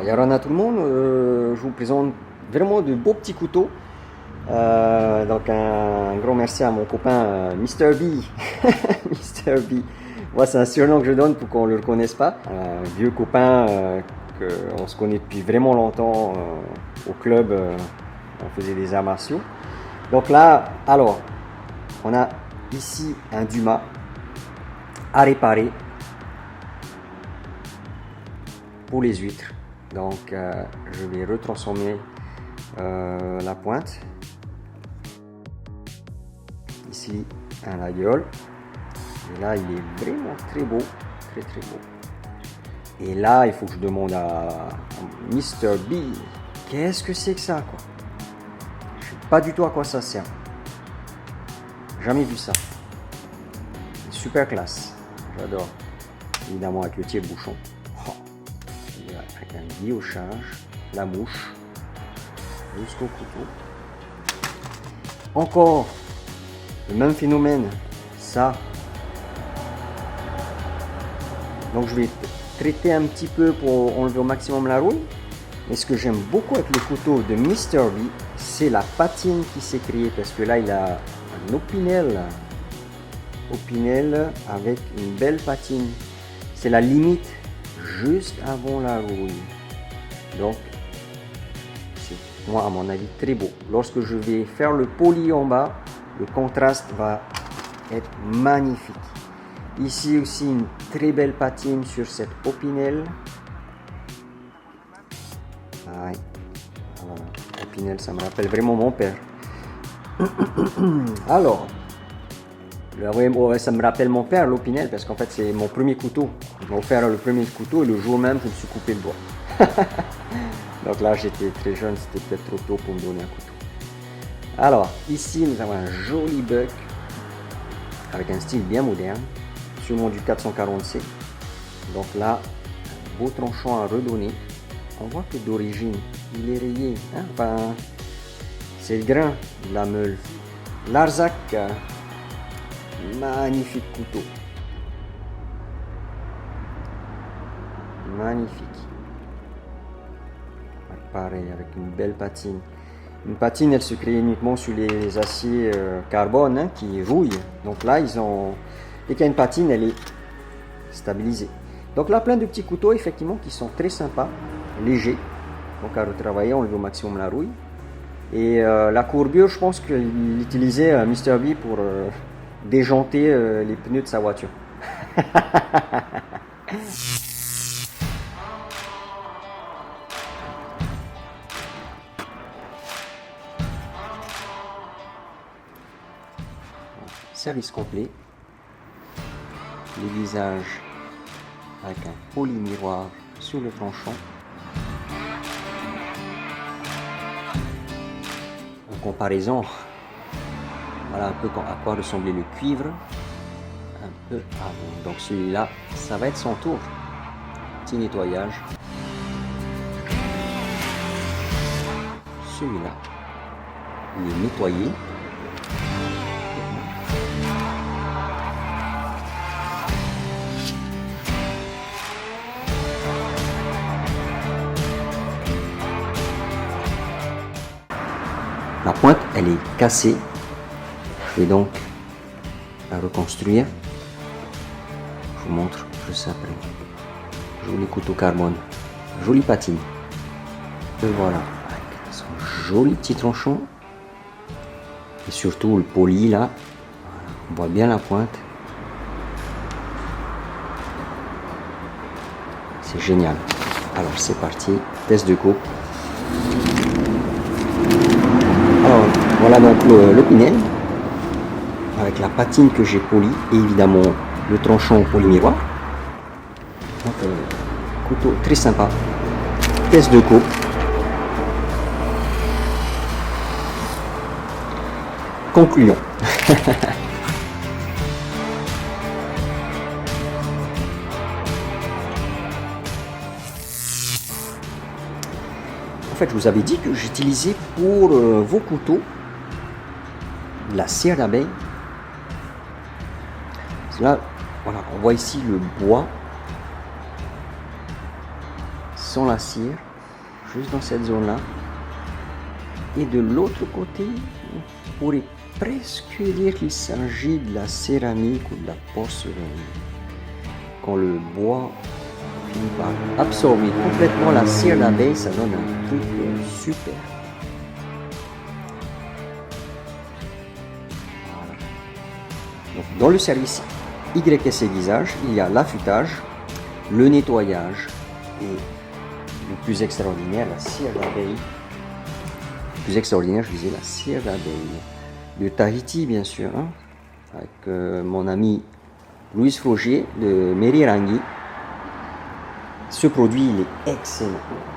Yarana tout le monde, je vous présente vraiment de beaux petits couteaux. Donc un grand merci à mon copain Mr. B. Mr. B. Moi c'est un surnom que je donne pour qu'on ne le reconnaisse pas. Un vieux copain qu'on se connaît depuis vraiment longtemps au club. On faisait des arts martiaux. Donc là, alors, on a ici un Dumas à réparer pour les huîtres. Donc je vais retransformer la pointe. Ici un laguiole. Et là il est vraiment très beau, très beau. Et là il faut que je demande à Mr. B, qu'est-ce que c'est que ça quoi? Je sais pas du tout à quoi ça sert. Jamais vu ça. Super classe. J'adore. Évidemment avec le tire-bouchon. Oh. Avec un guillochage, la mouche, jusqu'au couteau. Encore le même phénomène, ça. Donc je vais traiter un petit peu pour enlever au maximum la rouille. Mais ce que j'aime beaucoup avec le couteau de Mr. B, c'est la patine qui s'est créée. Parce que là, il a un opinel avec une belle patine. C'est la limite juste avant la rouille. Donc, c'est, moi, à mon avis, très beau. Lorsque je vais faire le poli en bas, le contraste va être magnifique. Ici aussi, une très belle patine sur cette opinel. Ah, voilà. Opinel, ça me rappelle vraiment mon père. Alors, ça me rappelle mon père, l'opinel, parce qu'en fait, c'est mon premier couteau. Il m'a offert le premier couteau et le jour même, je me suis coupé le doigt. Donc là, j'étais très jeune, c'était peut-être trop tôt pour me donner un couteau. Alors, ici, nous avons un joli buck avec un style bien moderne, sûrement du 440C. Donc là, un beau tranchant à redonner. On voit que d'origine, il est rayé. Hein? Enfin, c'est le grain de la meule. Larzac, magnifique couteau. Magnifique. Pareil, avec une belle patine. Une patine, elle se crée uniquement sur les aciers carbone hein, qui rouillent. Donc là, dès qu'il y a une patine, elle est stabilisée. Donc là, plein de petits couteaux, effectivement, qui sont très sympas, légers. Donc à retravailler, on enlever au maximum la rouille. Et la courbure, je pense qu'il utilisait Mr. B pour déjanter les pneus de sa voiture. Service complet. L'aiguisage avec un poly-miroir sur le tranchant. En comparaison, voilà un peu à quoi ressemblait le cuivre un peu avant. Donc celui-là, ça va être son tour. Petit nettoyage. Celui-là, il est nettoyé. La pointe, elle est cassée. Je vais donc la reconstruire. Je vous montre juste après. Joli couteau carbone, jolie patine. Et voilà, avec son joli petit tranchant. Et surtout le poli là. On voit bien la pointe. C'est génial. Alors c'est parti, test de coupe. Alors voilà donc l'opinel avec la patine que j'ai polie et évidemment le tranchant au poly-miroir. Donc couteau très sympa. Test de coupe. Concluons. En fait, je vous avais dit que j'utilisais pour vos couteaux de la cire d'abeille. Là, voilà, on voit ici le bois sans la cire. juste dans cette zone-là. Et de l'autre côté, on pourrait presque dire qu'il s'agit de la céramique ou de la porcelaine. Quand le bois finit par absorber complètement la cire d'abeille, ça donne un truc super. Voilà. Donc, dans le service YS Aiguisage, il y a l'affûtage, le nettoyage et le plus extraordinaire, la cire d'abeille. Le plus extraordinaire, je disais, la cire d'abeille. De Tahiti, bien sûr, hein, avec mon ami Louis Frogier de Merirangui. Ce produit, il est excellent.